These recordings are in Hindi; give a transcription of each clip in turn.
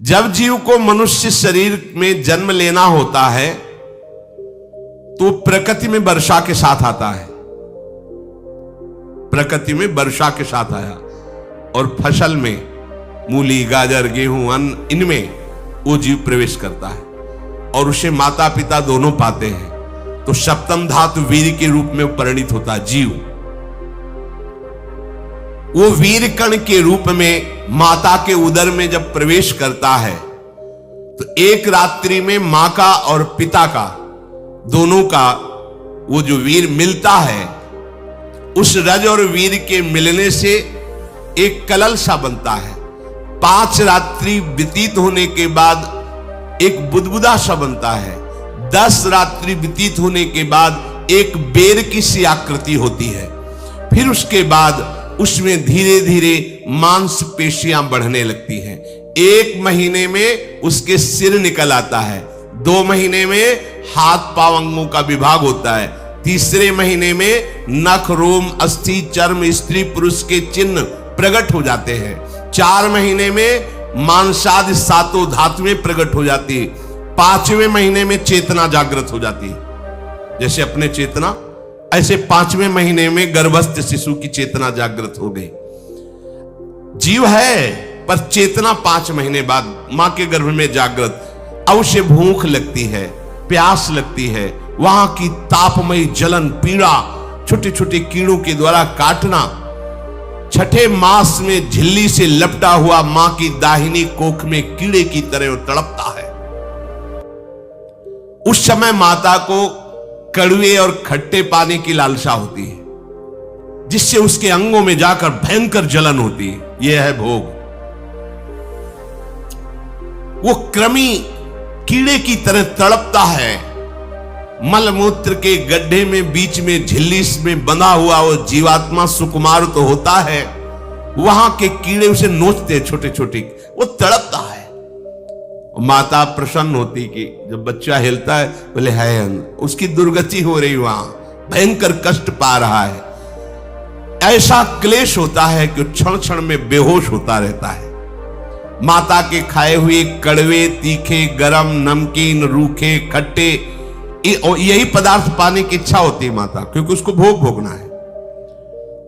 जब जीव को मनुष्य शरीर में जन्म लेना होता है तो प्रकृति में वर्षा के साथ आता है, प्रकृति में वर्षा के साथ आया और फसल में मूली, गाजर, गेहूं, अन्न, इनमें वो जीव प्रवेश करता है और उसे माता पिता दोनों पाते हैं। तो सप्तम धातु वीर के रूप में परिणित होता है जीव। वो वीर कण के रूप में माता के उदर में जब प्रवेश करता है तो एक रात्रि में मां का और पिता का दोनों का वो जो वीर मिलता है, उस रज और वीर के मिलने से एक कलल सा बनता है। 5 रात्रि व्यतीत होने के बाद एक बुदबुदा सा बनता है। 10 रात्रि व्यतीत होने के बाद एक बेर की सी आकृति होती है। फिर उसके बाद उसमें धीरे धीरे मांसपेशियां बढ़ने लगती हैं। 1 महीने में उसके सिर निकल आता है, 2 महीने में हाथ पांव अंगों का विभाग होता है, 3रे महीने में नख, रोम, अस्थि, चर्म, स्त्री पुरुष के चिन्ह प्रकट हो जाते हैं, 4 महीने में मांसादि 7 धातुएं प्रकट हो जाती है, 5वें महीने में चेतना जागृत हो जाती है। जैसे अपने चेतना, ऐसे 5वें महीने में गर्भस्थ शिशु की चेतना जागृत हो गई। जीव है पर चेतना 5 महीने बाद मां के गर्भ में जागृत। अब उसे भूख लगती है, प्यास लगती है, वहां की तापमयी जलन, पीड़ा, छोटे छोटे कीड़ों के द्वारा काटना, 6ठे मास में झिल्ली से लपटा हुआ मां की दाहिनी कोख में कीड़े की तरह तड़पता है। उस समय माता को कड़वे और खट्टे पानी की लालसा होती है, जिससे उसके अंगों में जाकर भयंकर जलन होती है। यह है भोग। वो कृमि कीड़े की तरह तड़पता है। मलमूत्र के गड्ढे में बीच में झिल्ली में बंधा हुआ वो जीवात्मा सुकुमार तो होता है, वहां के कीड़े उसे नोचते छोटे छोटे, वो तड़पता है। माता प्रसन्न होती कि जब बच्चा हिलता है, बोले है उसकी दुर्गति हो रही, वहां भयंकर कष्ट पा रहा है। ऐसा क्लेश होता है कि क्षण क्षण में बेहोश होता रहता है। माता के खाए हुए कड़वे, तीखे, गरम, नमकीन, रूखे, खट्टे, यही पदार्थ पाने की इच्छा होती है माता, क्योंकि उसको भोग भोगना है।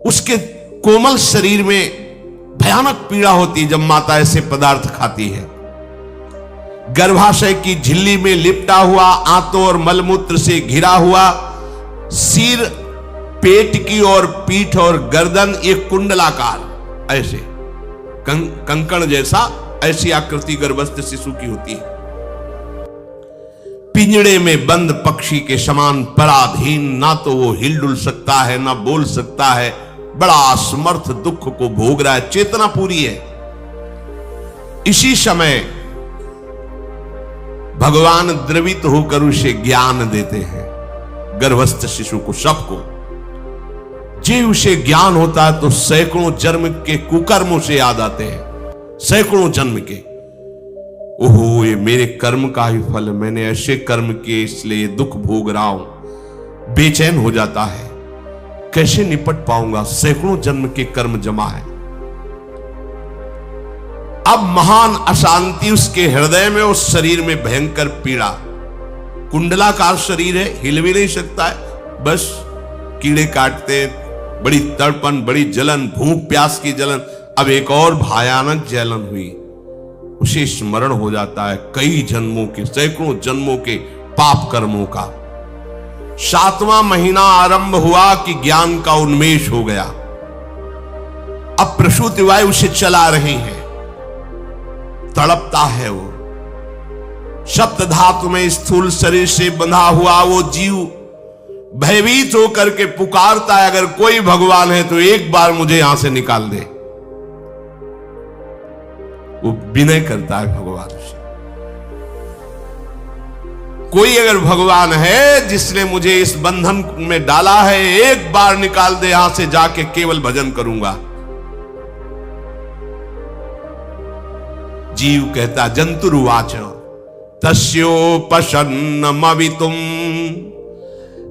उसके कोमल शरीर में भयानक पीड़ा होती है जब माता ऐसे पदार्थ खाती है। गर्भाशय की झिल्ली में लिपटा हुआ, आंतों और मलमूत्र से घिरा हुआ सिर, पेट की और पीठ और गर्दन एक कुंडलाकार, ऐसे कंकण जैसा, ऐसी आकृति गर्भस्थ शिशु की होती है। पिंजड़े में बंद पक्षी के समान पराधीन, ना तो वो हिल डुल सकता है ना बोल सकता है, बड़ा असमर्थ दुख को भोग रहा है। चेतना पूरी है। इसी समय भगवान द्रवित होकर उसे ज्ञान देते हैं, गर्भस्थ शिशु को, सबको। जे उसे ज्ञान होता है तो सैकड़ों जन्म के कुकर्मों से याद आते हैं, सैकड़ों जन्म के। ओहो, ये मेरे कर्म का ही फल, मैंने ऐसे कर्म किए इसलिए दुख भोग रहा हूं। बेचैन हो जाता है, कैसे निपट पाऊंगा, सैकड़ों जन्म के कर्म जमा है। अब महान अशांति उसके हृदय में, उस शरीर में भयंकर पीड़ा। कुंडलाकार शरीर है, हिल भी नहीं सकता है, बस कीड़े काटते, बड़ी तड़पन, बड़ी जलन, भूख प्यास की जलन। अब एक और भयानक जलन हुई, उसे स्मरण हो जाता है कई जन्मों के, सैकड़ों जन्मों के पाप कर्मों का। 7वां महीना आरंभ हुआ कि ज्ञान का उन्मेष हो गया। अब प्रसूति वायु उसे चला रही है, तड़पता है वो। सप्त धातु में स्थूल शरीर से बंधा हुआ वो जीव भयभीत होकर के पुकारता है, अगर कोई भगवान है तो एक बार मुझे यहां से निकाल दे। वो विनय करता है भगवान से, कोई अगर भगवान है जिसने मुझे इस बंधन में डाला है, एक बार निकाल दे यहां से, जाके केवल भजन करूंगा। जीव कहता, जंतुरुवाच तस्योपशन्नमवितुम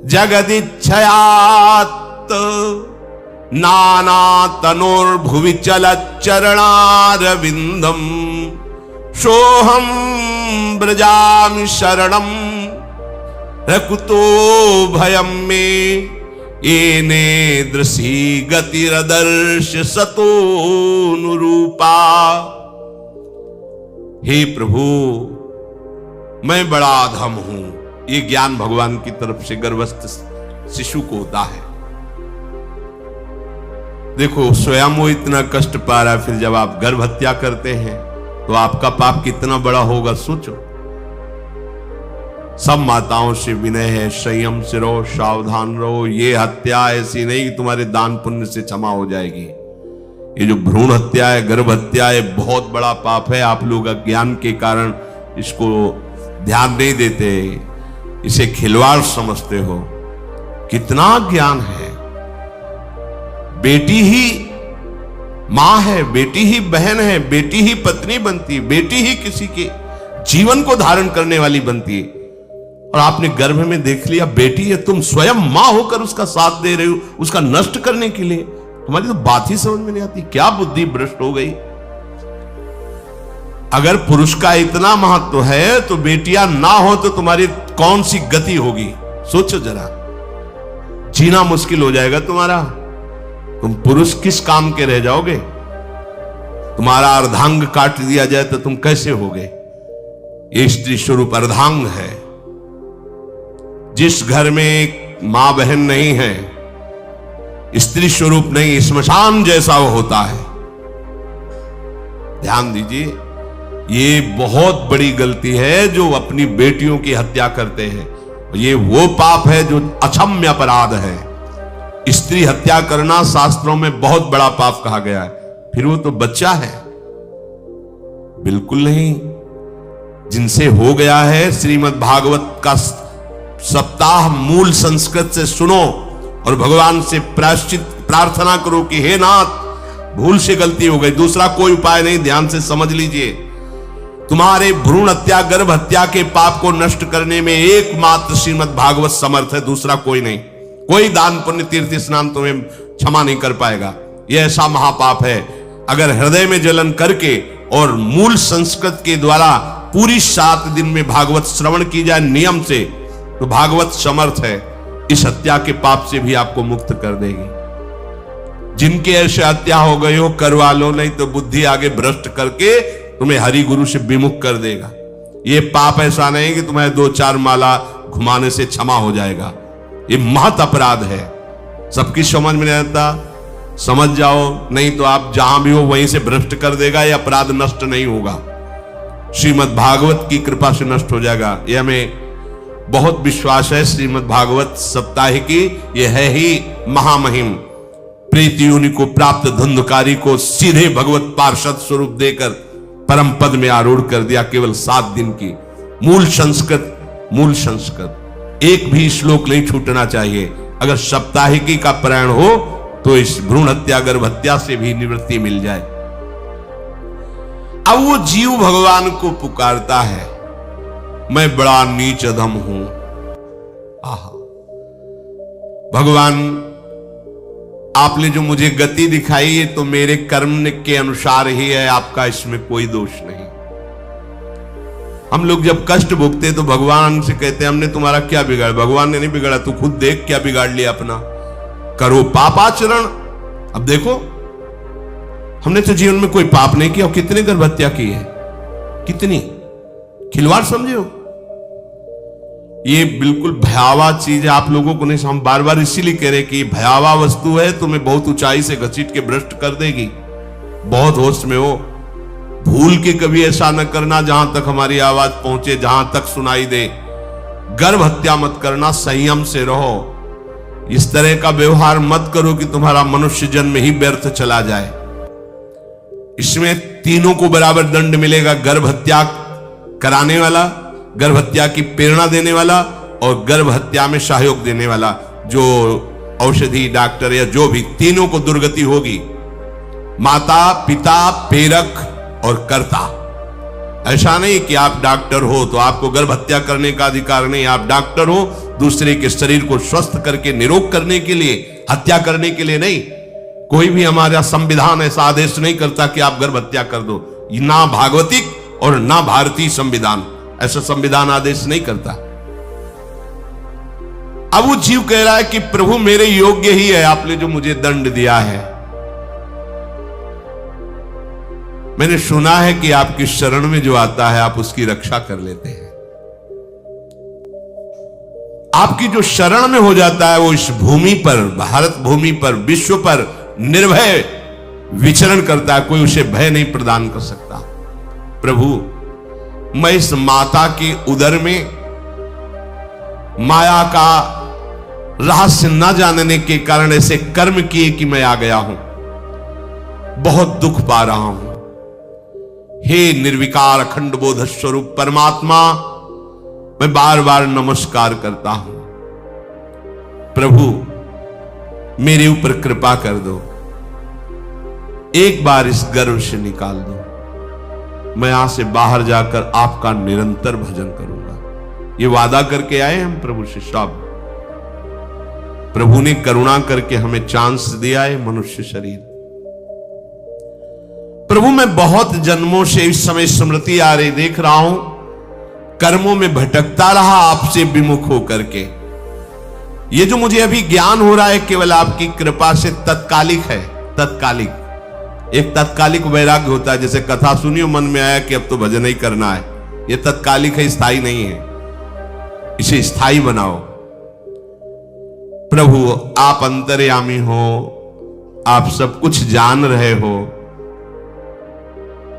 जगदिच्छयात् नाना तनोर्भुवि चलच्चरणारविंदम सोहम ब्रजामि शरणम रकुतो भयम में येने दृशी गतिरदर्श सतोनुरूपा। हे प्रभु, मैं बड़ा अधम हूं, ये ज्ञान भगवान की तरफ से गर्भस्थ शिशु को होता है। देखो, स्वयं वो इतना कष्ट पा रहा है, फिर जब आप गर्भ हत्या करते हैं तो आपका पाप कितना बड़ा होगा सोचो। सब माताओं से विनय है, संयम से रहो, सावधान रहो। ये हत्या ऐसी नहीं कि तुम्हारे दान पुण्य से क्षमा हो जाएगी। ये जो भ्रूण हत्या है, गर्भ हत्या है, बहुत बड़ा पाप है। आप लोग अज्ञान के कारण इसको ध्यान नहीं देते, इसे खिलवाड़ समझते हो। कितना ज्ञान है। बेटी ही मां है, बेटी ही बहन है, बेटी ही पत्नी बनती है, बेटी ही किसी के जीवन को धारण करने वाली बनती है। और आपने गर्भ में देख लिया बेटी है, तुम स्वयं मां होकर उसका साथ दे रहे हो, उसका नष्ट करने के लिए। तुम्हारी तो बात ही समझ में नहीं आती, क्या बुद्धि भ्रष्ट हो गई। अगर पुरुष का इतना महत्व है तो बेटियां ना हो तो तुम्हारी कौन सी गति होगी, सोचो जरा। जीना मुश्किल हो जाएगा तुम्हारा। तुम पुरुष किस काम के रह जाओगे। तुम्हारा अर्धांग काट दिया जाए तो तुम कैसे होगे। ये स्त्री स्वरूप अर्धांग है। जिस घर में मां बहन नहीं है, स्त्री स्वरूप नहीं, स्मशान जैसा वो होता है। ध्यान दीजिए, ये बहुत बड़ी गलती है जो अपनी बेटियों की हत्या करते हैं। ये वो पाप है जो अक्षम्य अपराध है। स्त्री हत्या करना शास्त्रों में बहुत बड़ा पाप कहा गया है। फिर वो तो बच्चा है, बिल्कुल नहीं। जिनसे हो गया है, श्रीमद् भागवत का सप्ताह मूल संस्कृत से सुनो और भगवान से प्रायश्चित प्रार्थना करो कि हे नाथ, भूल से गलती हो गई, दूसरा कोई उपाय नहीं। ध्यान से समझ लीजिए, तुम्हारे भ्रूण हत्या गर्भ हत्या के पाप को नष्ट करने में एकमात्र श्रीमद् भागवत समर्थ है, दूसरा कोई नहीं। कोई दान पुण्य तीर्थ स्नान तुम्हें क्षमा नहीं कर पाएगा। यह ऐसा महापाप है। अगर हृदय में जलन करके और मूल संस्कृत के द्वारा पूरी 7 दिन में भागवत श्रवण की जाए नियम से, तो भागवत समर्थ है, इस हत्या के पाप से भी आपको मुक्त कर देगी। जिनके ऐसे हत्या हो गई हो करवा लो, नहीं तो बुद्धि आगे भ्रष्ट करके तुम्हें हरि गुरु से विमुख कर देगा। ये पाप ऐसा नहीं कि तुम्हें 2-4 माला घुमाने से क्षमा हो जाएगा। ये महत अपराध है। सबकी समझ में नहीं आता, समझ जाओ, नहीं तो आप जहां भी हो वहीं से भ्रष्ट कर देगा। ये अपराध नष्ट नहीं होगा, श्रीमद् भागवत की कृपा से नष्ट हो जाएगा। ये हमें बहुत विश्वास है। श्रीमद् भागवत सप्ताह की ये है ही महामहिम। प्रीति योनि को प्राप्त धुंधकारी को सीधे भगवत पार्षद स्वरूप देकर परम पद में आरूढ़ कर दिया। केवल 7 दिन की मूल संस्कृत एक भी श्लोक नहीं छूटना चाहिए। अगर सप्ताहिकी का पारायण हो तो इस भ्रूण हत्या गर्भ हत्या से भी निवृत्ति मिल जाए। अब वो जीव भगवान को पुकारता है, मैं बड़ा नीच अधम हूं। आहा, भगवान आपने जो मुझे गति दिखाई है तो मेरे कर्म के अनुसार ही है, आपका इसमें कोई दोष नहीं। हम लोग जब कष्ट भोगते तो भगवान से कहते हैं हमने तुम्हारा क्या बिगाड़ा। भगवान ने नहीं बिगाड़ा, तू खुद देख क्या बिगाड़ लिया अपना। करो पापाचरण। अब देखो, हमने तो जीवन में कोई पाप नहीं किया और कितने गर्भ हत्या की है, कितनी खिलवाड़ समझे हो। ये बिल्कुल भयावह चीज है, आप लोगों को नहीं। हम बार बार इसीलिए कह रहे कि भयावह वस्तु है, तुम्हें बहुत ऊंचाई से घसीट के भ्रष्ट कर देगी। बहुत होश में हो, भूल के कभी ऐसा न करना जहां तक हमारी आवाज पहुंचे, जहां तक सुनाई दे। गर्भ हत्या मत करना, संयम से रहो। इस तरह का व्यवहार मत करो कि तुम्हारा मनुष्य जन्म ही व्यर्थ चला जाए। इसमें तीनों को बराबर दंड मिलेगा, गर्भ हत्या कराने वाला, गर्भ हत्या की प्रेरणा देने वाला और गर्भ हत्या में सहयोग देने वाला। जो औषधि डॉक्टर या जो भी, तीनों को दुर्गति होगी। माता पिता प्रेरक और कर्ता। ऐसा नहीं कि आप डॉक्टर हो तो आपको गर्भ हत्या करने का अधिकार नहीं। आप डॉक्टर हो दूसरे के शरीर को स्वस्थ करके निरोग करने के लिए, हत्या करने के लिए नहीं। कोई भी हमारा संविधान ऐसा आदेश नहीं करता कि आप गर्भ हत्या कर दो, ना भागवतिक और ना भारतीय संविधान ऐसा संविधान आदेश नहीं करता। अब वो जीव कह रहा है कि प्रभु मेरे योग्य ही है, आपने जो मुझे दंड दिया है। मैंने सुना है कि आपकी शरण में जो आता है आप उसकी रक्षा कर लेते हैं। आपकी जो शरण में हो जाता है वो इस भूमि पर, भारत भूमि पर, विश्व पर निर्भय विचरण करता है, कोई उसे भय नहीं प्रदान कर सकता। प्रभु मैं इस माता के उदर में माया का रहस्य न जानने के कारण ऐसे कर्म किए कि मैं आ गया हूं, बहुत दुख पा रहा हूं। हे निर्विकार अखंड बोध स्वरूप परमात्मा, मैं बार बार नमस्कार करता हूं। प्रभु मेरे ऊपर कृपा कर दो, एक बार इस गर्भ से निकाल दो, मैं यहां से बाहर जाकर आपका निरंतर भजन करूंगा। ये वादा करके आए हम प्रभु से सब। प्रभु ने करुणा करके हमें चांस दिया है मनुष्य शरीर। प्रभु मैं बहुत जन्मों से इस समय स्मृति आ रही देख रहा हूं, कर्मों में भटकता रहा आपसे विमुख होकर के। ये जो मुझे अभी ज्ञान हो रहा है केवल आपकी कृपा से तत्कालिक है, तत्कालिक। एक तत्कालिक वैराग्य होता है, जैसे कथा सुनियो मन में आया कि अब तो भजन ही करना है। ये तत्कालिक है, स्थायी नहीं है, इसे स्थायी बनाओ। प्रभु आप अंतर्यामी हो, आप सब कुछ जान रहे हो।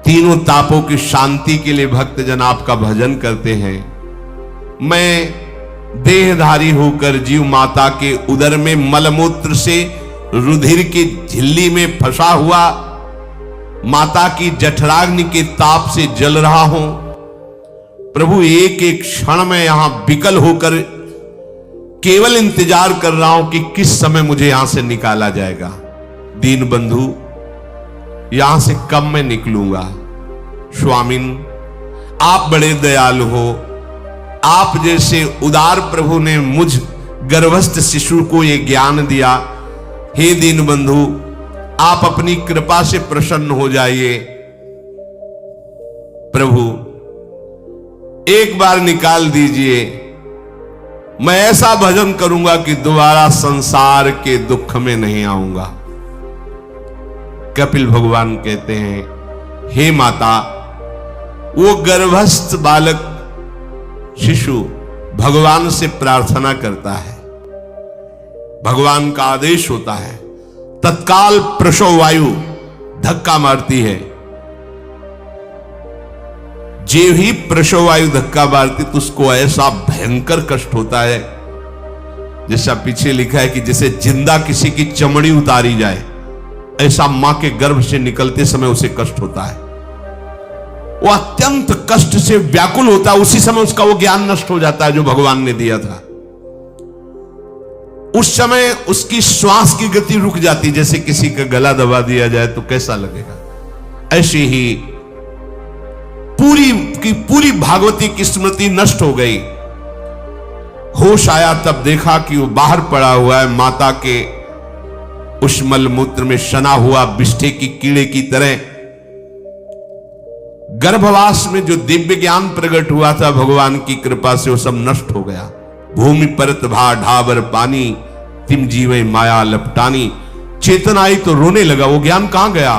तीनों तापों की शांति के लिए भक्तजन आपका भजन करते हैं। मैं देहधारी होकर जीव माता के उदर में मलमूत्र से रुधिर की झिल्ली में फंसा हुआ माता की जठराग्नि के ताप से जल रहा हूं। प्रभु एक एक क्षण में यहां विकल होकर केवल इंतजार कर रहा हूं कि किस समय मुझे यहां से निकाला जाएगा। दीन बंधु यहां से कब मैं निकलूंगा। स्वामिन आप बड़े दयालु हो, आप जैसे उदार प्रभु ने मुझ गर्भस्थ शिशु को यह ज्ञान दिया। हे दीन बंधु आप अपनी कृपा से प्रसन्न हो जाइए। प्रभु एक बार निकाल दीजिए, मैं ऐसा भजन करूंगा कि दोबारा संसार के दुख में नहीं आऊंगा। कपिल भगवान कहते हैं, हे माता, वो गर्भस्थ बालक शिशु भगवान से प्रार्थना करता है, भगवान का आदेश होता है, तत्काल प्रसव वायु धक्का मारती है। जे ही प्रसव वायु धक्का मारती तो उसको ऐसा भयंकर कष्ट होता है, जैसा पीछे लिखा है कि जैसे जिंदा किसी की चमड़ी उतारी जाए, ऐसा मां के गर्भ से निकलते समय उसे कष्ट होता है। वो अत्यंत कष्ट से व्याकुल होता है। उसी समय उसका वो ज्ञान नष्ट हो जाता है जो भगवान ने दिया था। उस समय उसकी श्वास की गति रुक जाती, जैसे किसी का गला दबा दिया जाए तो कैसा लगेगा। ऐसे ही पूरी की पूरी भागवती की स्मृति नष्ट हो गई। होश आया तब देखा कि वो बाहर पड़ा हुआ है, माता के उस मलमूत्र में सना हुआ विष्ठे की कीड़े की तरह। गर्भवास में जो दिव्य ज्ञान प्रकट हुआ था भगवान की कृपा से, वो सब नष्ट हो गया। भूमि परत भा ढाबर पानी, तिम जीवे माया लपटानी। चेतन आई तो रोने लगा। वो ज्ञान कहां गया,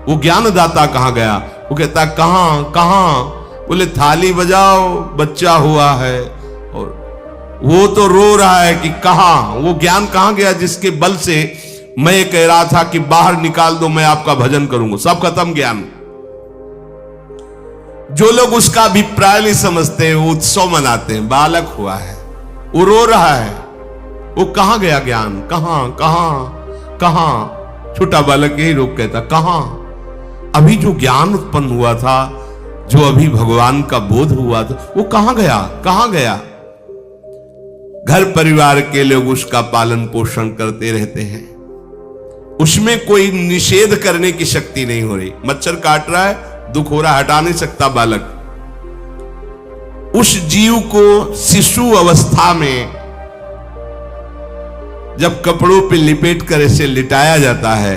वो ज्ञानदाता कहां गया। वो कहता कहां कहां, बोले थाली बजाओ, बच्चा हुआ है। और वो तो रो रहा है कि कहां, वो ज्ञान कहां गया जिसके बल से मैं कह रहा था कि बाहर निकाल दो, मैं आपका भजन करूंगा। सब खत्म ज्ञान। जो लोग उसका अभिप्राय नहीं समझते वो उत्सव मनाते हैं। बालक हुआ है, वो रो रहा है, वो कहां गया ज्ञान, कहां कहां कहां। छोटा बालक यही रोक कहता कहां। अभी जो ज्ञान उत्पन्न हुआ था, जो अभी भगवान का बोध हुआ था, वो कहां गया, कहां गया। घर परिवार के लोग उसका पालन पोषण करते रहते हैं, उसमें कोई निषेध करने की शक्ति नहीं हो रही। मच्छर काट रहा है, दुख हो रहा, हटा नहीं सकता बालक। उस जीव को शिशु अवस्था में जब कपड़ों पे लिपेट कर इसे लिटाया जाता है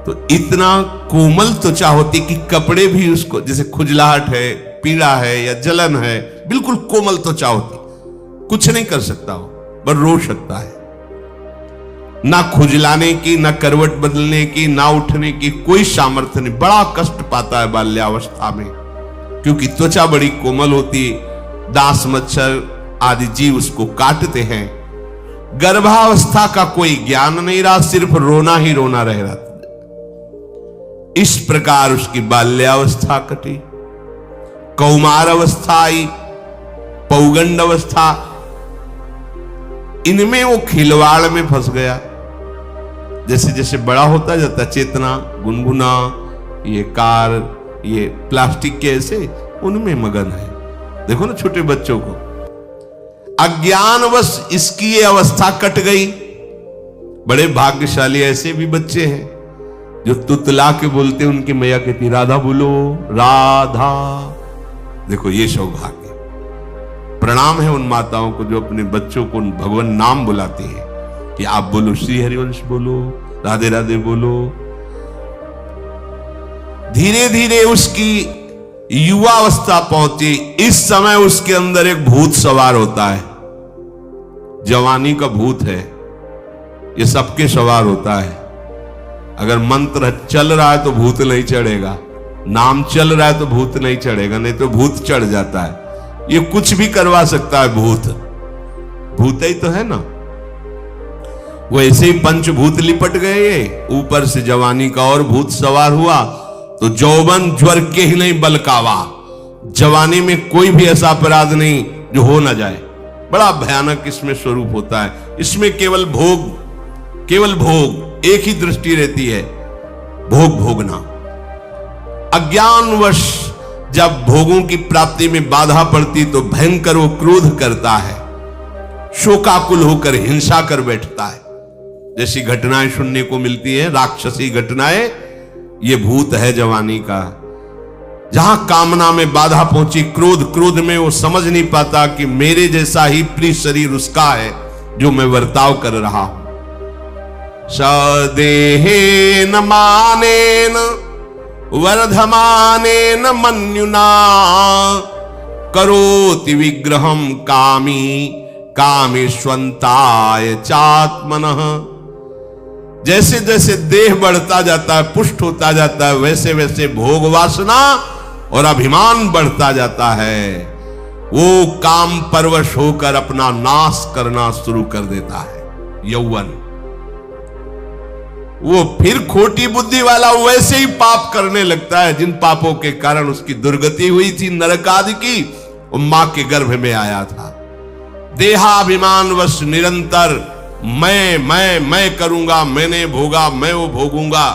तो इतना कोमल त्वचा होती कि कपड़े भी उसको, जैसे खुजलाहट है, पीड़ा है या जलन है, बिल्कुल कोमल त्वचा होती, कुछ नहीं कर सकता हो, पर रो सकता है। ना खुजलाने की, ना करवट बदलने की, ना उठने की कोई सामर्थ्य नहीं। बड़ा कष्ट पाता है बाल्यावस्था में, क्योंकि त्वचा बड़ी कोमल होती, डांस मच्छर आदि जीव उसको काटते हैं। गर्भावस्था का कोई ज्ञान नहीं रहा, सिर्फ रोना ही रोना रह रहा था। इस प्रकार उसकी बाल्यावस्था कटी, कौमार अवस्था आई, पौगंड अवस्था, इनमें वो खिलवाड़ में फंस गया। जैसे जैसे बड़ा होता जाता, चेतना, गुनगुना, ये कार, ये प्लास्टिक के ऐसे, उनमें मगन है। देखो ना छोटे बच्चों को, अज्ञानवश इसकी ये अवस्था कट गई। बड़े भाग्यशाली ऐसे भी बच्चे हैं जो तुतला के बोलते, उनकी मैया कहती राधा बोलो, राधा। देखो ये सौभाग्य, प्रणाम है उन माताओं को जो अपने बच्चों को भगवान नाम बुलाती है कि आप बोलो, श्री हरिवंश बोलो, राधे राधे बोलो। धीरे धीरे उसकी युवावस्था पहुंची। इस समय उसके अंदर एक भूत सवार होता है। जवानी का भूत है, ये सबके सवार होता है। अगर मंत्र चल रहा है तो भूत नहीं चढ़ेगा, नाम चल रहा है तो भूत नहीं चढ़ेगा, नहीं तो भूत चढ़ जाता है। ये कुछ भी करवा सकता है भूत, भूत ही तो है ना। वो ऐसे ही पंचभूत लिपट गए, ऊपर से जवानी का और भूत सवार हुआ तो जौवन ज्वर के ही नहीं बलकावा। जवानी में कोई भी ऐसा अपराध नहीं जो हो ना जाए। बड़ा भयानक इसमें स्वरूप होता है। इसमें केवल भोग, केवल भोग, एक ही दृष्टि रहती है, भोग भोगना। अज्ञानवश जब भोगों की प्राप्ति में बाधा पड़ती तो भयंकर वो क्रोध करता है, शोकाकुल होकर हिंसा कर बैठता है। जैसी घटनाएं सुनने को मिलती है, राक्षसी घटनाएं, ये भूत है जवानी का। जहां कामना में बाधा पहुंची, क्रोध, क्रोध में वो समझ नहीं पाता कि मेरे जैसा ही प्रिय शरीर उसका है जो मैं वर्ताव कर रहा हूं। सदेहेन मानेन वर्धमानेन मन्युना करोति विग्रहम कामी कामेष्वंताय चात्मनः। जैसे जैसे देह बढ़ता जाता है, पुष्ट होता जाता है, वैसे वैसे भोग वासना और अभिमान बढ़ता जाता है। वो काम परवश होकर अपना नाश करना शुरू कर देता है। यौवन, वो फिर खोटी बुद्धि वाला वैसे ही पाप करने लगता है जिन पापों के कारण उसकी दुर्गति हुई थी, नरक आदि की। वो मां के गर्भ में आया था। देहाभिमान वश निरंतर मैं करूंगा, मैंने भोगा, मैं वो भोगूंगा।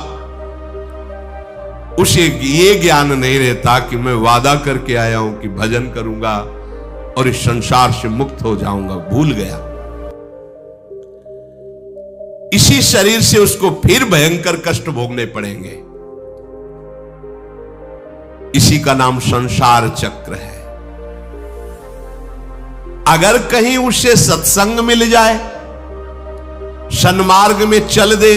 उसे ये ज्ञान नहीं रहता कि मैं वादा करके आया हूं कि भजन करूंगा और इस संसार से मुक्त हो जाऊंगा। भूल गया। इसी शरीर से उसको फिर भयंकर कष्ट भोगने पड़ेंगे। इसी का नाम संसार चक्र है। अगर कहीं उसे सत्संग मिल जाए, सन्मार्ग में चल दे,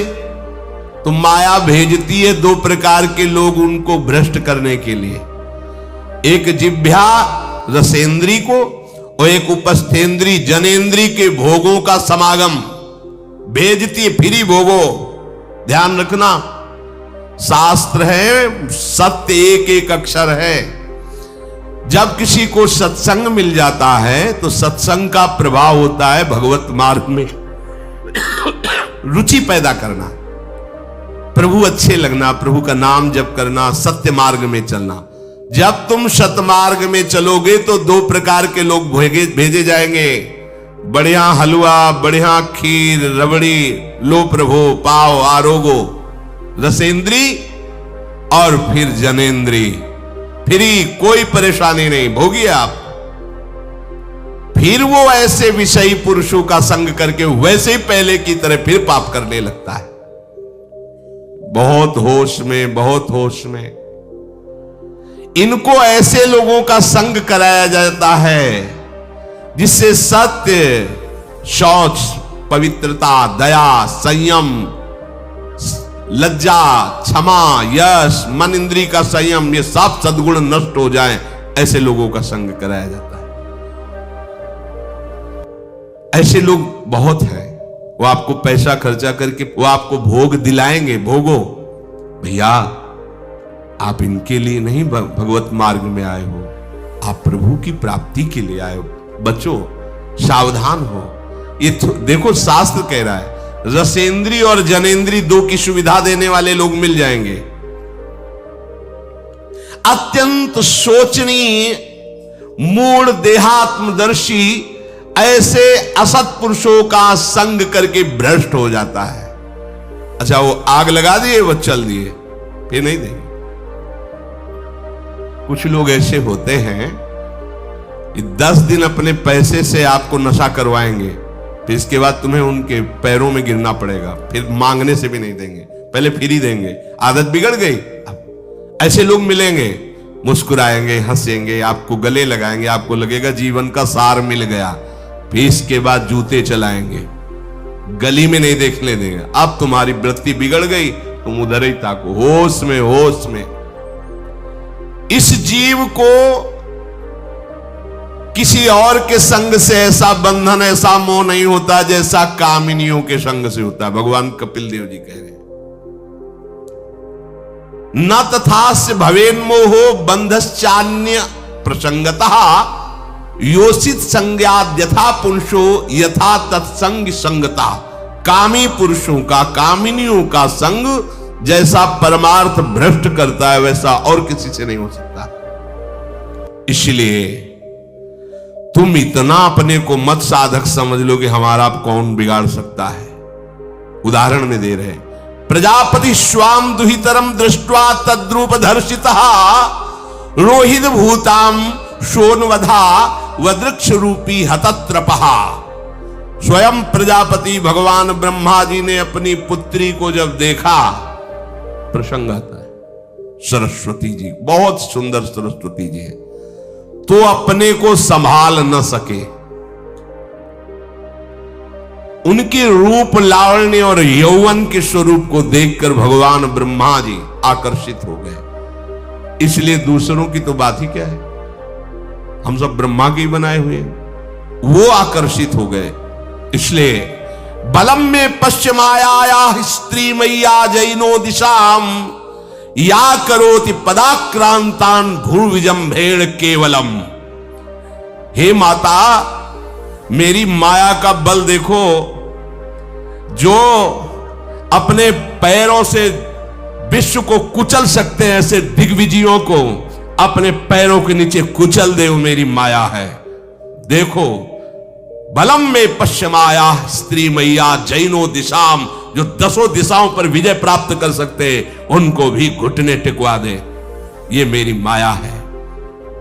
तो माया भेजती है दो प्रकार के लोग उनको भ्रष्ट करने के लिए। एक जिह्वा रसेंद्री को और एक उपस्थेंद्री जनेंद्री के भोगों का समागम भेजती है। फिरी भोगो, ध्यान रखना, शास्त्र है, सत्य एक एक अक्षर है। जब किसी को सत्संग मिल जाता है तो सत्संग का प्रभाव होता है भगवत मार्ग में रुचि पैदा करना, प्रभु अच्छे लगना, प्रभु का नाम जप करना, सत्य मार्ग में चलना। जब तुम सतमार्ग में चलोगे तो दो प्रकार के लोग भेजे जाएंगे। बढ़िया हलवा, बढ़िया खीर, रबड़ी, लो प्रभु, पाओ, आरोगो, रसेंद्री और फिर जनेंद्री। फिरी कोई परेशानी नहीं, भोगिए आप। फिर वो ऐसे विषयी पुरुषों का संग करके वैसे ही पहले की तरह फिर पाप करने लगता है। बहुत होश में, बहुत होश में। इनको ऐसे लोगों का संग कराया जाता है जिससे सत्य, शौच, पवित्रता, दया, संयम, लज्जा, क्षमा, यश, मन इंद्री का संयम, ये सब सद्गुण नष्ट हो जाएं, ऐसे लोगों का संग कराया जाता है। ऐसे लोग बहुत हैं, वो आपको पैसा खर्चा करके वो आपको भोग दिलाएंगे। भोगो भैया, आप इनके लिए नहीं भगवत मार्ग में आए हो, आप प्रभु की प्राप्ति के लिए आए हो। बच्चों, सावधान हो। ये देखो, शास्त्र कह रहा है रसेंद्री और जनेंद्री दो की सुविधा देने वाले लोग मिल जाएंगे। अत्यंत सोचनीय, मूढ़, देहात्मदर्शी ऐसे असत पुरुषों का संग करके भ्रष्ट हो जाता है। अच्छा, वो आग लगा दिए, वो चल दिए, फिर नहीं देंगे। कुछ लोग ऐसे होते हैं, 10 दिन अपने पैसे से आपको नशा करवाएंगे, फिर इसके बाद तुम्हें उनके पैरों में गिरना पड़ेगा, फिर मांगने से भी नहीं देंगे, पहले फिर ही देंगे। आदत बिगड़ गई। अब ऐसे लोग मिलेंगे, मुस्कुराएंगे, हंसेंगे, आपको गले लगाएंगे, आपको लगेगा जीवन का सार मिल गया, फिर इसके बाद जूते चलाएंगे, गली में नहीं देखने देंगे। अब तुम्हारी वृत्ति बिगड़ गई, तुम उधर ही ताको, होश में, होश में। इस जीव को किसी और के संग से ऐसा बंधन, ऐसा मोह नहीं होता जैसा कामिनियों के संग से होता है। भगवान कपिल देव जी कह रहे हैं, न तथास्य भवेन्मोहो बंधश्चान्य प्रसंगतः योषित संज्ञात यथा पुरुषो यथा तत्संग संगता। कामी पुरुषों का, कामिनियों का संग जैसा परमार्थ भ्रष्ट करता है, वैसा और किसी से नहीं हो सकता। इसलिए तुम इतना अपने को मत साधक समझ लो कि हमारा कौन बिगाड़ सकता है। उदाहरण में दे रहे, प्रजापति स्वाम दुहितरम दृष्ट्वा तद्रूप धर्षितः रोहित भूताम शोनवधा वृक्ष रूपी हतत्रपहा। स्वयं प्रजापति भगवान ब्रह्मा जी ने अपनी पुत्री को जब देखा, प्रसंग आता है, सरस्वती जी, बहुत सुंदर सरस्वती जी है, तो अपने को संभाल न सके। उनके रूप, लावण्य और यौवन के स्वरूप को देखकर भगवान ब्रह्मा जी आकर्षित हो गए। इसलिए दूसरों की तो बात ही क्या है, हम सब ब्रह्मा के ही बनाए हुए हैं, वो आकर्षित हो गए। इसलिए बलम में पश्चिमाया स्त्री मैया जैनो दिशाम या करोति पदाक्रांतान भूर्विजंभेण केवलम। हे माता, मेरी माया का बल देखो, जो अपने पैरों से विश्व को कुचल सकते हैं, ऐसे दिग्विजयों को अपने पैरों के नीचे कुचल दे, वो मेरी माया है। देखो, बलम में पश्चिमाया स्त्री मैया जैनो दिशाम, जो 10 दिशाओं पर विजय प्राप्त कर सकते, उनको भी घुटने टिकवा दे, ये मेरी माया है।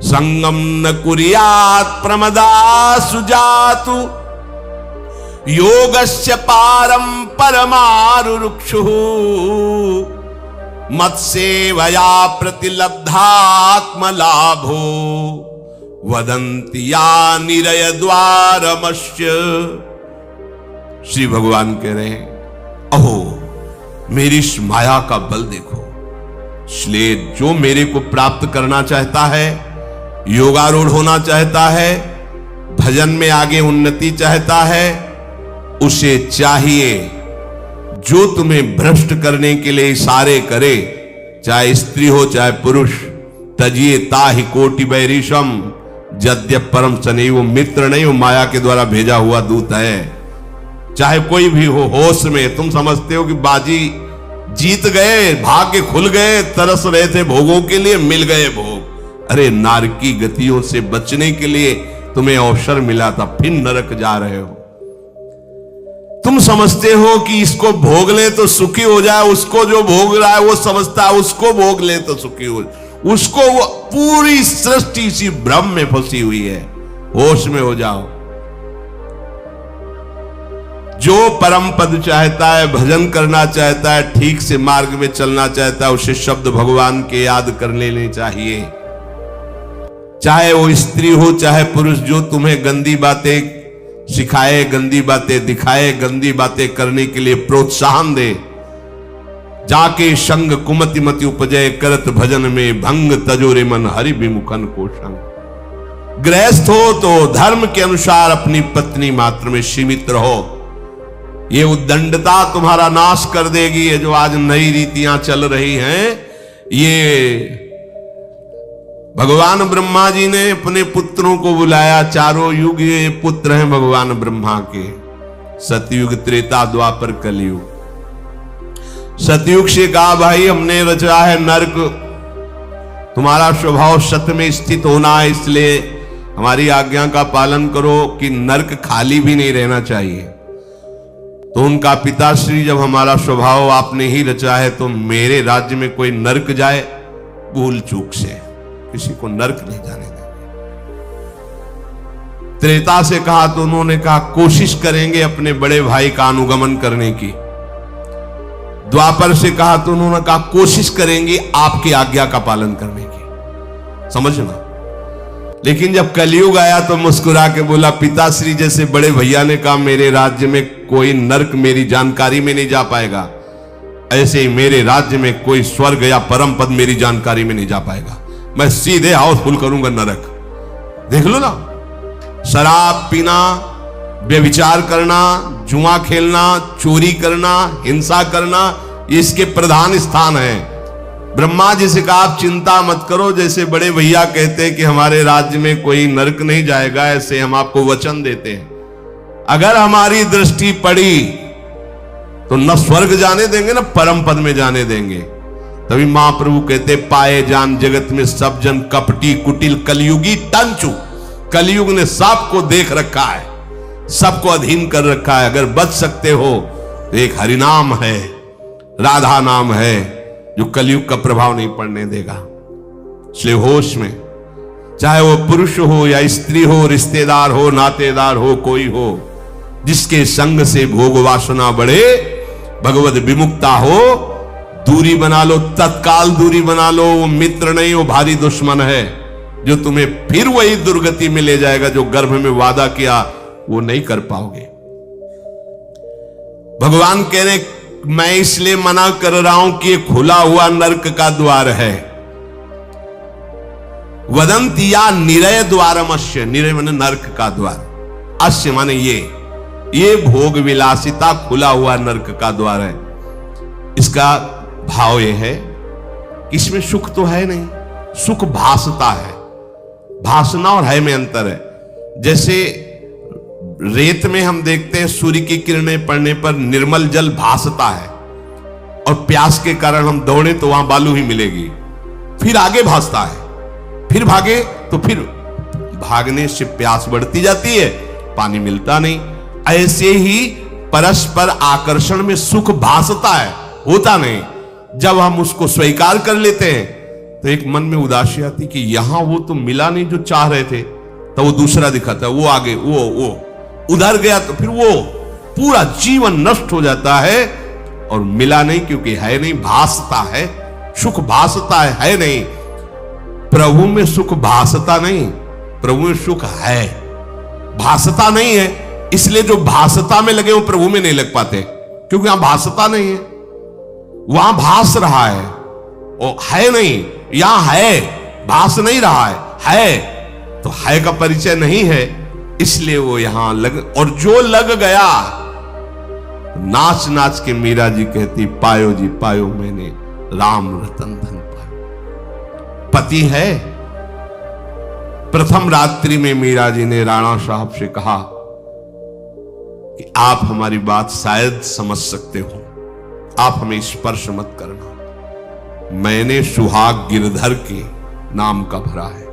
संगम न कुर्यात् प्रमदा सुजातु योगस्य पारम परमारुरुक्षुः मत्सेवया प्रतिलब्धात्मलाभो वदन्ति या निरय द्वारमस्य। श्री भगवान कह रहे हैं, अहो मेरी इस माया का बल देखो। इसलिए जो मेरे को प्राप्त करना चाहता है, योगारूढ़ होना चाहता है, भजन में आगे उन्नति चाहता है, उसे चाहिए जो तुम्हें भ्रष्ट करने के लिए इशारे करे, चाहे स्त्री हो चाहे पुरुष। तजिए ताहि कोटि बैरिशम यद्यप परम सने, वो मित्र नहीं, वो माया के द्वारा भेजा हुआ दूत है। चाहे कोई भी हो, होश में तुम समझते हो कि बाजी जीत गए, भाग्य खुल गए, तरस रहे थे भोगों के लिए, मिल गए भोग। अरे नारकी गतियों से बचने के लिए तुम्हें अवसर मिला था, फिर नरक जा रहे हो। तुम समझते हो कि इसको भोग ले तो सुखी हो जाए, उसको जो भोग रहा है वो समझता है उसको भोग ले तो सुखी हो, उसको वो पूरी सृष्टि इसी भ्रम में फंसी हुई है। होश में हो जाओ। जो परम पद चाहता है, भजन करना चाहता है, ठीक से मार्ग में चलना चाहता है, उसे शब्द भगवान के याद कर लेने चाहिए। चाहे वो स्त्री हो चाहे पुरुष, जो तुम्हें गंदी बातें सिखाए, गंदी बातें दिखाए, गंदी बातें करने के लिए प्रोत्साहन दे, जाके संग कुमति मति उपजय करत भजन में भंग तजोरे मन हरि विमुखन को संग। गृहस्थ हो तो धर्म के अनुसार अपनी पत्नी मात्र में सीमित रहो। ये उद्दंडता तुम्हारा नाश कर देगी। ये जो आज नई रीतियां चल रही हैं, ये भगवान ब्रह्मा जी ने अपने पुत्रों को बुलाया। चारों युग ये पुत्र हैं भगवान ब्रह्मा के, सतयुग, त्रेता, द्वापर, कलयुग। सतयुग से कहा भाई हमने रचा है नरक, तुम्हारा स्वभाव सत्य में स्थित होना है, इसलिए हमारी आज्ञा का पालन करो कि नरक खाली भी नहीं रहना चाहिए। तो उनका पिताश्री, जब हमारा स्वभाव आपने ही रचा है तो मेरे राज्य में कोई नरक जाए, भूल चूक से किसी को नरक नहीं जाने देंगे। त्रेता से कहा तो उन्होंने कहा कोशिश करेंगे अपने बड़े भाई का अनुगमन करने की। द्वापर से कहा तो उन्होंने कहा कोशिश करेंगे आपकी आज्ञा का पालन करने की। समझना। लेकिन जब कलयुग आया तो मुस्कुरा के बोला, पिताश्री जैसे बड़े भैया ने कहा मेरे राज्य में कोई नरक मेरी जानकारी में नहीं जा पाएगा, ऐसे ही मेरे राज्य में कोई स्वर्ग या परम पद मेरी जानकारी में नहीं जा पाएगा। मैं सीधे हाउसफुल करूंगा नरक। देख लो ना, शराब पीना, व्यभिचार करना, जुआ खेलना, चोरी करना, हिंसा करना, इसके प्रधान स्थान है। ब्रह्मा जी से कहा आप चिंता मत करो, जैसे बड़े भैया कहते हैं कि हमारे राज्य में कोई नरक नहीं जाएगा, ऐसे हम आपको वचन देते हैं। अगर हमारी दृष्टि पड़ी तो न स्वर्ग जाने देंगे न परम पद में जाने देंगे। तभी महाप्रभु कहते पाए जान जगत में सब जन कपटी कुटिल कलयुगी तंचु। कलयुग ने सबको देख रखा है, सबको अधीन कर रखा है। अगर बच सकते हो तो एक हरिनाम है, राधा नाम है, जो कलयुग का प्रभाव नहीं पड़ने देगा। इसलिए होश में, चाहे वो पुरुष हो या स्त्री हो, रिश्तेदार हो, नातेदार हो, कोई हो, जिसके संग से भोग वासना बढ़े, भगवत विमुक्ता हो, दूरी बना लो, तत्काल दूरी बना लो। वो मित्र नहीं, वो भारी दुश्मन है, जो तुम्हें फिर वही दुर्गति में ले जाएगा जो गर्भ में वादा किया वो नहीं कर पाओगे। भगवान कह रहे मैं इसलिए मना कर रहा हूं कि ये खुला हुआ नरक का द्वार है। वदंतिया निरय द्वारमस्य, निरय माने नरक का द्वार, अस्य माने ये भोग विलासिता खुला हुआ नरक का द्वार है। इसका भाव यह है इसमें सुख तो है नहीं, सुख भासता है। भासना और है में अंतर है। जैसे रेत में हम देखते हैं सूर्य की किरणें पड़ने पर निर्मल जल भासता है, और प्यास के कारण हम दौड़े तो वहां बालू ही मिलेगी, फिर आगे भासता है, फिर भागे तो फिर भागने से प्यास बढ़ती जाती है, पानी मिलता नहीं। ऐसे ही परस्पर आकर्षण में सुख भासता है, होता नहीं। जब हम उसको स्वीकार कर लेते हैं तो एक मन में उदासी आती कि यहां वो तो मिला नहीं जो चाह रहे थे, तो वो दूसरा दिखाता है, वो आगे वो उधर गया, तो फिर वो पूरा जीवन नष्ट हो जाता है। और मिला नहीं क्योंकि है नहीं, भासता है, सुख भासता है नहीं। प्रभु में सुख भासता नहीं, प्रभु में सुख है, भासता नहीं है। इसलिए जो भासता में लगे वो प्रभु में नहीं लग पाते, क्योंकि वहां भासता नहीं है, वहां भास रहा है, वो है नहीं। यहां है, भास नहीं रहा है तो है का परिचय नहीं है, इसलिए वो यहां लग। और जो लग गया, नाच नाच के मीरा जी कहती पायो जी पायो मैंने राम रतन धन पायो। पति है। प्रथम रात्रि में मीरा जी ने राणा साहब से कहा कि आप हमारी बात शायद समझ सकते हो, आप हमें स्पर्श मत करना। मैंने सुहाग गिरधर के नाम का भरा है,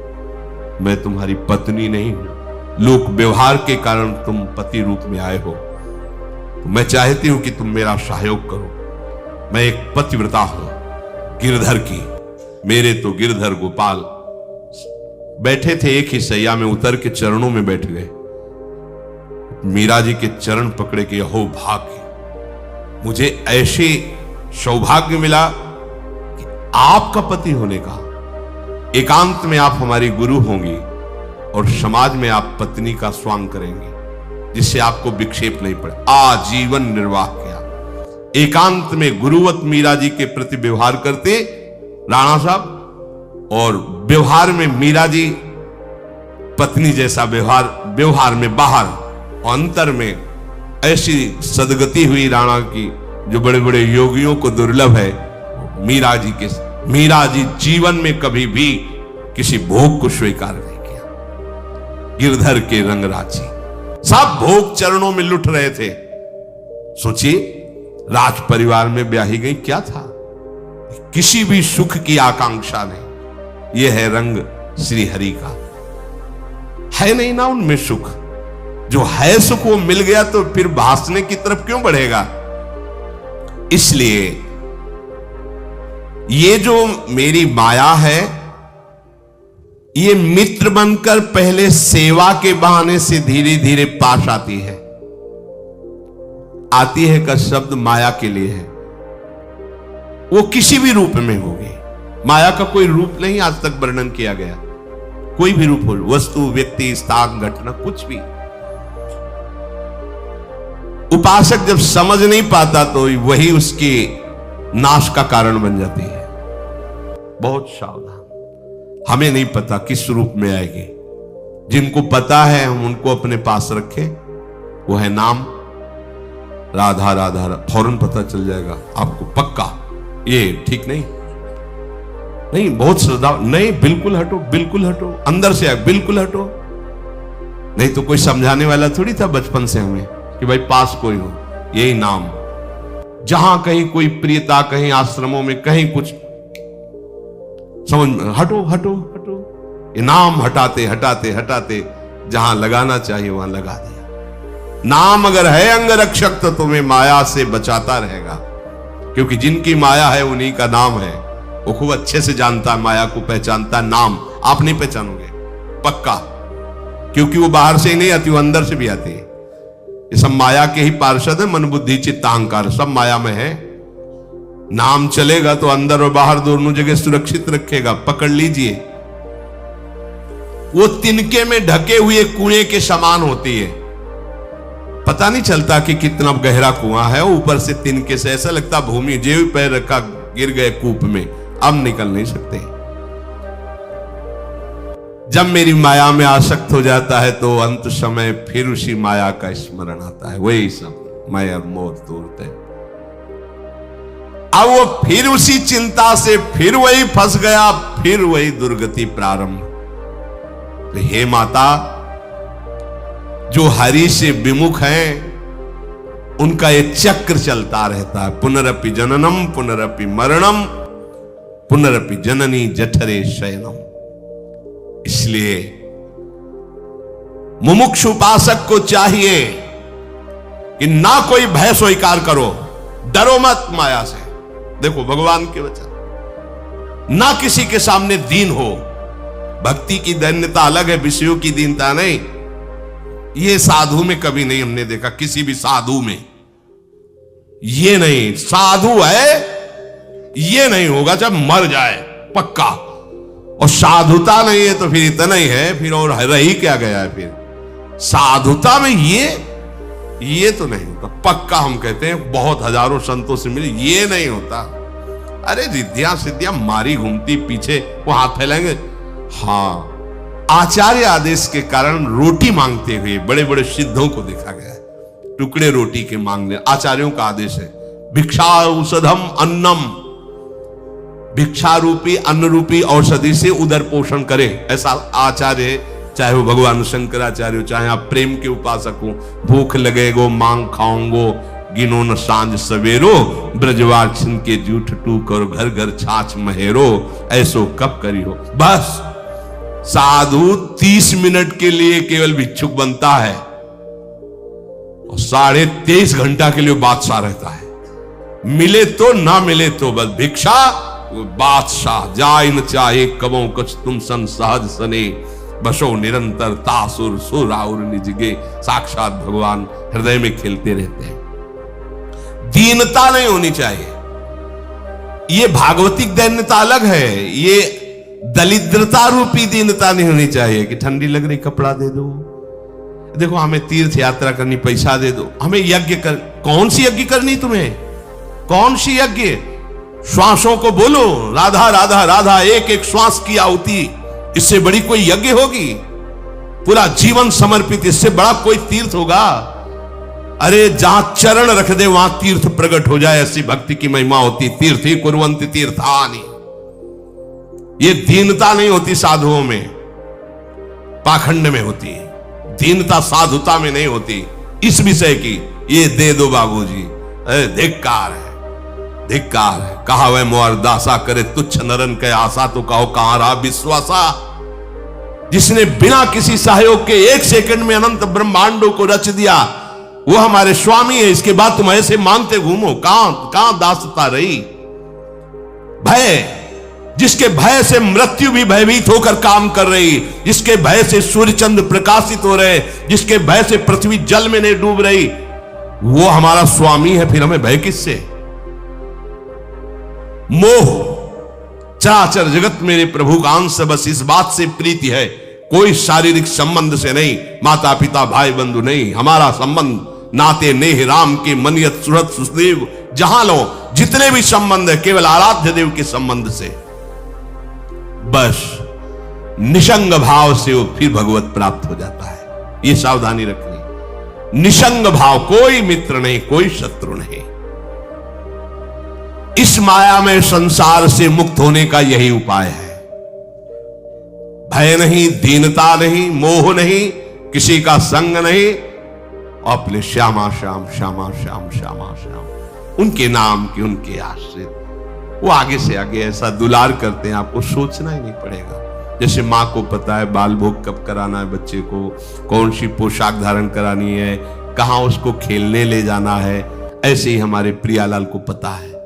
मैं तुम्हारी पत्नी नहीं हूं। लोक व्यवहार के कारण तुम पति रूप में आए हो, तो मैं चाहती हूं कि तुम मेरा सहयोग करो। मैं एक पतिव्रता हूं गिरधर की। मेरे तो गिरधर गोपाल बैठे थे एक ही सैया में, उतर के चरणों में बैठ गए। मीरा जी के चरण पकड़े के अहो भाग्य, मुझे ऐसे सौभाग्य मिला कि आपका पति होने का। एकांत में आप हमारी गुरु होंगी और समाज में आप पत्नी का स्वांग करेंगे, जिससे आपको विक्षेप नहीं पड़े। आजीवन निर्वाह किया। एकांत में गुरुवत मीरा जी के प्रति व्यवहार करते राणा साहब, और व्यवहार में मीरा जी पत्नी जैसा व्यवहार में बाहर, और अंतर में ऐसी सदगति हुई राणा की जो बड़े बड़े योगियों को दुर्लभ है। मीरा जी जीवन में कभी भी किसी भोग को स्वीकार नहीं किया। गिरधर के रंगराजी सब भोग चरणों में लुट रहे थे। सोचिए, राज परिवार में ब्याही गई, क्या था? किसी भी सुख की आकांक्षा नहीं। यह है रंग श्री हरि का। है नहीं ना उनमें सुख। जो है सुख वो मिल गया तो फिर भासने की तरफ क्यों बढ़ेगा? इसलिए ये जो मेरी माया है, ये मित्र बनकर पहले सेवा के बहाने से धीरे धीरे पास आती है। आती है का शब्द माया के लिए है। वो किसी भी रूप में होगी। माया का कोई रूप नहीं आज तक वर्णन किया गया। कोई भी रूप हो, वस्तु, व्यक्ति, स्थान, घटना, कुछ भी। उपासक जब समझ नहीं पाता तो वही उसके नाश का कारण बन जाती है। बहुत सावधान। हमें नहीं पता किस रूप में आएगी। जिनको पता है हम उनको अपने पास रखें। वो है नाम राधा राधा, फौरन पता चल जाएगा आपको पक्का। ये ठीक नहीं, नहीं बहुत श्रद्धा नहीं, बिल्कुल हटो, बिल्कुल हटो, अंदर से बिल्कुल हटो। नहीं तो कोई समझाने वाला थोड़ी था बचपन से हमें कि भाई पास कोई हो। यही नाम, जहां कहीं कोई प्रियता, कहीं आश्रमों में कहीं कुछ समझ, हटो हटो हटो। ये नाम हटाते हटाते हटाते जहां लगाना चाहिए वहां लगा दिया। नाम अगर है अंगरक्षक तो तुम्हें माया से बचाता रहेगा, क्योंकि जिनकी माया है उन्हीं का नाम है। वो खूब अच्छे से जानता है, माया को पहचानता है। नाम आप नहीं पहचानोगे पक्का, क्योंकि वो बाहर से ही नहीं आती, वो अंदर से भी आती है। ये सब माया के ही पार्षद है। मन बुद्धि चित्त अहंकार सब माया में है। नाम चलेगा तो अंदर और बाहर दोनों जगह सुरक्षित रखेगा। पकड़ लीजिए। वो तिनके में ढके हुए कुएं के समान होती है। पता नहीं चलता कि कितना गहरा कुआं है। ऊपर से तिनके से ऐसा लगता भूमि, जेब पैर रखा गिर गए कूप में, अब निकल नहीं सकते। जब मेरी माया में आसक्त हो जाता है तो अंत समय फिर उसी माया का स्मरण आता है। वही सब मैं और मोह तोड़ते। अब वो फिर उसी चिंता से फिर वही फंस गया, फिर वही दुर्गति प्रारंभ। तो हे माता, जो हरि से विमुख हैं उनका ये चक्र चलता रहता है। पुनरपि जननम पुनरपि मरणम पुनरपि जननी जठरे शयनम। इसलिए मुमुक्ष उपासक को चाहिए कि ना कोई भय स्वीकार करो, डरो मत माया से। देखो भगवान के वचन, ना किसी के सामने दीन हो। भक्ति की दैन्यता अलग है, विषयों की दीनता नहीं। ये साधु में कभी नहीं हमने देखा, किसी भी साधु में ये नहीं। साधु है ये नहीं होगा जब मर जाए पक्का। और साधुता नहीं है तो फिर इतना ही है, फिर और रही क्या गया है। फिर साधुता में ये तो नहीं होता पक्का। हम कहते हैं बहुत हजारों संतों से मिले, ये नहीं होता। अरे रिद्धियां सिद्धियां मारी घूमती पीछे, वो हाथ फैलाएंगे। हाँ, आचार्य आदेश के कारण रोटी मांगते हुए बड़े बड़े सिद्धों को देखा गया है। टुकड़े रोटी के मांगने, आचार्यों का आदेश है। भिक्षा औषधम अन्नम, भिक्षा रूपी अन्न रूपी औषधि से उदर पोषण करे, ऐसा आचार्य। चाहे वो भगवान शंकराचार्य हो, चाहे आप प्रेम के उपासक हो। भूख लगेगो मांग खाऊंगो, गिनो न सांझ सवेरो, ब्रजवासिन के जूठ टू करो, घर घर छाछ महेरो, ऐसो कब करी हो। बस साधु 30 मिनट के लिए केवल भिक्षुक बनता है और 23.5 घंटा के लिए बादशाह रहता है। मिले तो ना मिले तो बस भिक्षा, वो बादशाह। जाय न चाहे कबो कुछ तुम सन सहज सने, बसो निरंतर तासुर सुराउर निजगे। साक्षात भगवान हृदय में खेलते रहते हैं। दीनता नहीं होनी चाहिए। ये भागवतिक दैन्यता अलग है। ये दलिद्रता रूपी दीनता नहीं होनी चाहिए कि ठंडी लग रही कपड़ा दे दो, देखो हमें तीर्थ यात्रा करनी पैसा दे दो, हमें यज्ञ कर। कौन सी यज्ञ करनी तुम्हें? कौन सी यज्ञ? श्वासों को बोलो राधा राधा राधा, एक एक श्वास की आहुति, इससे बड़ी कोई यज्ञ होगी? पूरा जीवन समर्पित, इससे बड़ा कोई तीर्थ होगा? अरे जहां चरण रख दे वहां तीर्थ प्रकट हो जाए, ऐसी भक्ति की महिमा होती। तीर्थी कुर्वन्ति तीर्थानि। ये दीनता नहीं होती साधुओं में, पाखंड में होती। दीनता साधुता में नहीं होती। इस विषय की ये दे दो बाबूजी, अरे धिक्कार है, धिक्कार है। कहा वह मोर दासा करे तुच्छ नरन के आशा, तो कहो कहां रहा विश्वासा। जिसने बिना किसी सहयोग के एक सेकंड में अनंत ब्रह्मांडों को रच दिया, वो हमारे स्वामी है। इसके बाद तुम ऐसे मांगते घूमो, कहां दासता रही? भय, जिसके भय से मृत्यु भी भयभीत होकर काम कर रही, जिसके भय से सूर्य चंद्र प्रकाशित हो रहे, जिसके भय से पृथ्वी जल में नहीं डूब रही, वो हमारा स्वामी है। फिर हमें भय किससे? मोह, चराचर जगत मेरे प्रभु का अंश, बस इस बात से प्रीति है, कोई शारीरिक संबंध से नहीं, माता पिता भाई बंधु नहीं। हमारा संबंध नाते नेह राम के मनियत सुरत सुदेव, जहां लो जितने भी संबंध है केवल आराध्य देव के संबंध से। बस निसंग भाव से वो फिर भगवत प्राप्त हो जाता है। ये सावधानी रखनी। निसंग भाव, कोई मित्र नहीं, कोई शत्रु नहीं। इस माया में संसार से मुक्त होने का यही उपाय है। भय नहीं, दीनता नहीं, मोह नहीं, किसी का संग नहीं, अपने श्यामा श्याम श्यामा श्याम श्यामा श्याम, उनके नाम की, उनके आश्रित। वो आगे से आगे ऐसा दुलार करते हैं, आपको सोचना ही नहीं पड़ेगा। जैसे माँ को पता है बाल भोग कब कराना है बच्चे को, कौन सी पोशाक धारण करानी है, कहां उसको खेलने ले जाना है, ऐसे ही हमारे प्रियालाल को पता है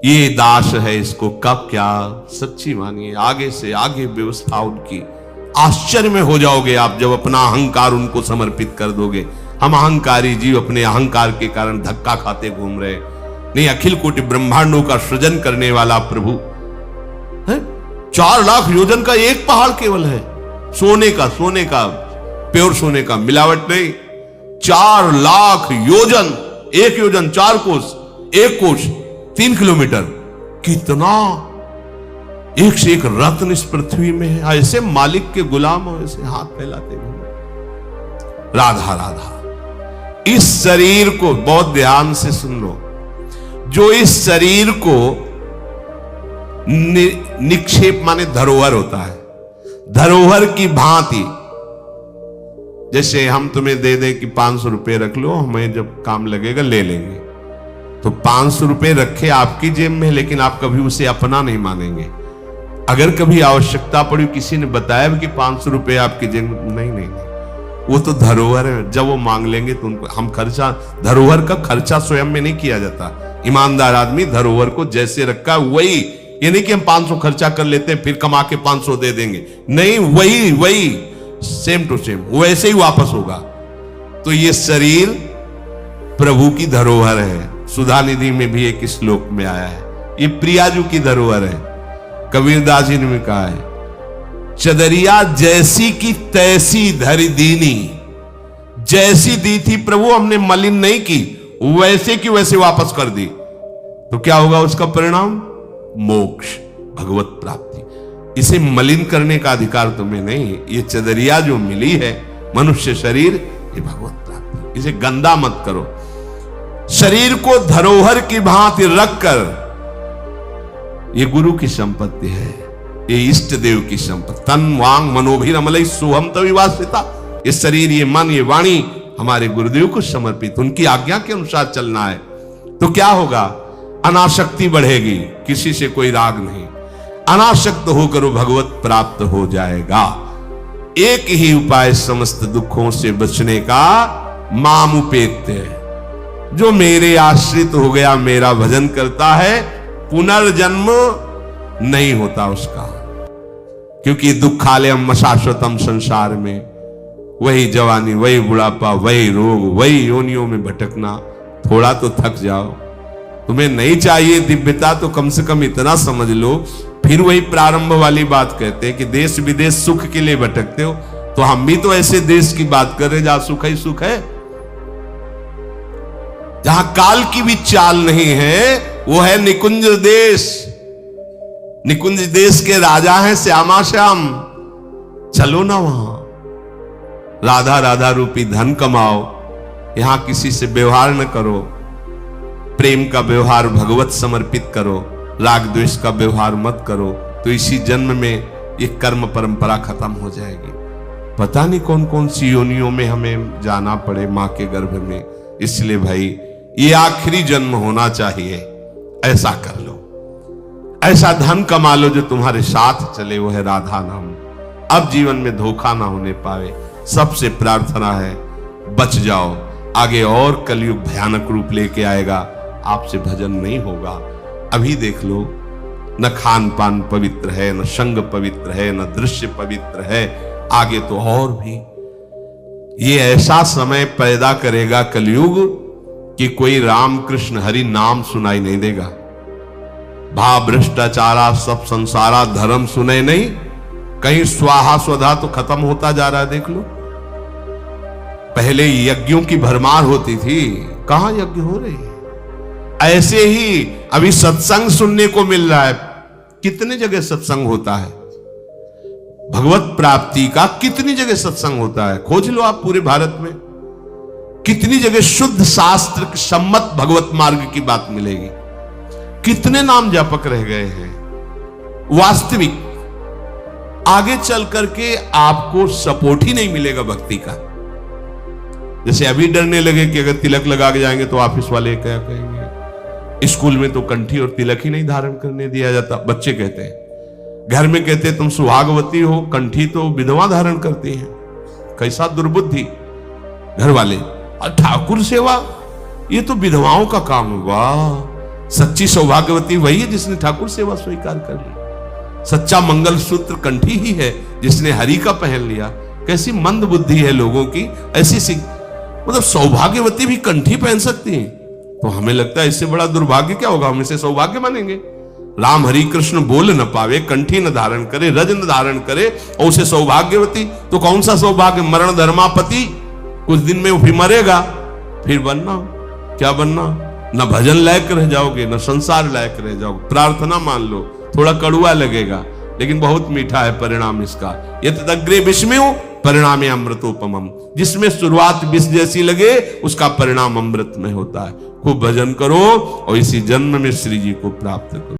ये दास है, इसको कब क्या। सच्ची मानिए, आगे से आगे व्यवस्था उनकी। आश्चर्य में हो जाओगे आप जब अपना अहंकार उनको समर्पित कर दोगे। हम अहंकारी जीव अपने अहंकार के कारण धक्का खाते घूम रहे नहीं। अखिल कोटि ब्रह्मांडों का सृजन करने वाला प्रभु है। 4 लाख योजन का एक पहाड़ केवल है, सोने का प्योर सोने का, मिलावट नहीं। 4 लाख योजन, एक योजन 4 कोस, एक कोस 3 किलोमीटर। कितना एक से एक रत्न इस पृथ्वी में है। ऐसे मालिक के गुलाम हो, ऐसे हाथ फैलाते हुए। राधा राधा। इस शरीर को बहुत ध्यान से सुन लो, जो इस शरीर को निक्षेप माने धरोहर होता है, धरोहर की भांति। जैसे हम तुम्हें दे दें कि 500 रुपए रख लो, हमें जब काम लगेगा ले लेंगे, तो 500 रुपए रखे आपकी जेब में, लेकिन आप कभी उसे अपना नहीं मानेंगे। अगर कभी आवश्यकता पड़ी, किसी ने बताया कि 500 रुपए आपकी जेब में, नहीं, वो तो धरोहर है। जब वो मांग लेंगे तो उनको हम खर्चा, धरोहर का खर्चा स्वयं में नहीं किया जाता। ईमानदार आदमी धरोहर को जैसे रखा वही, ये नहीं कि हम 500 खर्चा कर लेते हैं फिर कमा के 500 दे देंगे, नहीं, वही सेम टू सेम वैसे ही वापस होगा। तो ये शरीर प्रभु की धरोहर है। सुधा निधि में भी एक श्लोक में आया है, ये प्रियाजू की धरोहर है। कबीरदास जी ने कहा है, चदरिया जैसी की तैसी धरि दीनी। जैसी दी थी प्रभु, हमने मलिन नहीं की, वैसे की वैसे वापस कर दी। तो क्या होगा उसका परिणाम? मोक्ष, भगवत प्राप्ति। इसे मलिन करने का अधिकार तुम्हें नहीं। ये चदरिया जो मिली है, मनुष्य शरीर, ये भगवत प्राप्ति। इसे गंदा मत करो। शरीर को धरोहर की भांति रखकर, ये गुरु की संपत्ति है, ये इष्ट देव की संपत्ति। तन वांग मनोभिरमलई सोहम तविवासिता। ये शरीर, ये मन, ये वाणी हमारे गुरुदेव को समर्पित, उनकी आज्ञा के अनुसार चलना है। तो क्या होगा? अनासक्ति बढ़ेगी, किसी से कोई राग नहीं। अनासक्त होकर वो भगवत प्राप्त हो जाएगा। एक ही उपाय समस्त दुखों से बचने का, मामुपेत्य। जो मेरे आश्रित हो गया, मेरा भजन करता है, पुनर्जन्म नहीं होता उसका। क्योंकि दुखालयम शाश्वतम, संसार में वही जवानी, वही बुढ़ापा, वही रोग, वही योनियों में भटकना। थोड़ा तो थक जाओ। तुम्हें नहीं चाहिए दिव्यता तो कम से कम इतना समझ लो। फिर वही प्रारंभ वाली बात कहते हैं कि देश विदेश सुख के लिए भटकते हो, तो हम भी तो ऐसे देश की बात कर रहे जहां सुख ही सुख है। जहां काल की भी चाल नहीं है, वो है निकुंज देश। निकुंज देश के राजा हैं श्यामा श्याम। चलो ना वहां, राधा राधा रूपी धन कमाओ, यहां किसी से व्यवहार न करो, प्रेम का व्यवहार भगवत समर्पित करो, राग द्वेष का व्यवहार मत करो, तो इसी जन्म में ये कर्म परंपरा खत्म हो जाएगी। पता नहीं कौन कौन सी योनियों में हमें जाना पड़े मां के गर्भ में। इसलिए भाई, ये आखिरी जन्म होना चाहिए, ऐसा कर लो, ऐसा धन कमा लो जो तुम्हारे साथ चले, वो है राधा नाम। अब जीवन में धोखा ना होने पावे। सबसे प्रार्थना है, बच जाओ, आगे और कलयुग भयानक रूप लेके आएगा, आपसे भजन नहीं होगा। अभी देख लो, न खान पान पवित्र है, न संग पवित्र है, न दृश्य पवित्र है, आगे तो और भी। ये ऐसा समय पैदा करेगा कलयुग कि कोई राम कृष्ण हरि नाम सुनाई नहीं देगा। भा भ्रष्टाचारा सब संसारा धर्म सुने नहीं, कहीं स्वाहा स्वधा तो खत्म होता जा रहा है। देख लो, पहले यज्ञों की भरमार होती थी, कहां यज्ञ हो रहे हैं। ऐसे ही अभी सत्संग सुनने को मिल रहा है। कितने जगह सत्संग होता है, भगवत प्राप्ति का कितनी जगह सत्संग होता है, खोज लो आप पूरे भारत में। कितनी जगह शुद्ध शास्त्र सम्मत भगवत मार्ग की बात मिलेगी। कितने नाम जापक रह गए हैं। वास्तविक आगे चल करके आपको सपोर्ट ही नहीं मिलेगा भक्ति का। जैसे अभी डरने लगे कि अगर तिलक लगा के जाएंगे तो ऑफिस वाले क्या कहेंगे। स्कूल में तो कंठी और तिलक ही नहीं धारण करने दिया जाता। बच्चे कहते हैं, घर में कहते हैं तुम सुहागवती हो, कंठी तो विधवा धारण करती हैं। कैसा दुर्बुद्धि घर वाले। और ठाकुर सेवा, ये तो विधवाओं का काम हुआ। सच्ची सौभाग्यवती वही है जिसने ठाकुर सेवा स्वीकार कर ली। सच्चा मंगलसूत्र कंठी ही है जिसने हरि का पहन लिया। कैसी मंद बुद्धि है लोगों की। ऐसी मतलब सौभाग्यवती भी कंठी पहन सकती है, तो हमें लगता है इससे बड़ा दुर्भाग्य क्या होगा, हम इसे सौभाग्य मानेंगे। राम हरि कृष्ण बोल न पावे, कंठी न धारण करे, रज न धारण करे, और उसे सौभाग्यवती, तो कौन सा सौभाग्य। मरण धर्मापति, कुछ दिन में वो भी मरेगा, फिर बनना क्या बनना। न भजन लायक रह जाओगे, न संसार लायक रह जाओगे। प्रार्थना मान लो, थोड़ा कड़ुआ लगेगा लेकिन बहुत मीठा है परिणाम इसका। यत् अग्रे विस्मयो परिणामे अमृतोपमम। जिसमें शुरुआत विष जैसी लगे, उसका परिणाम अमृत में होता है। खूब भजन करो और इसी जन्म में श्री जी को प्राप्त करो।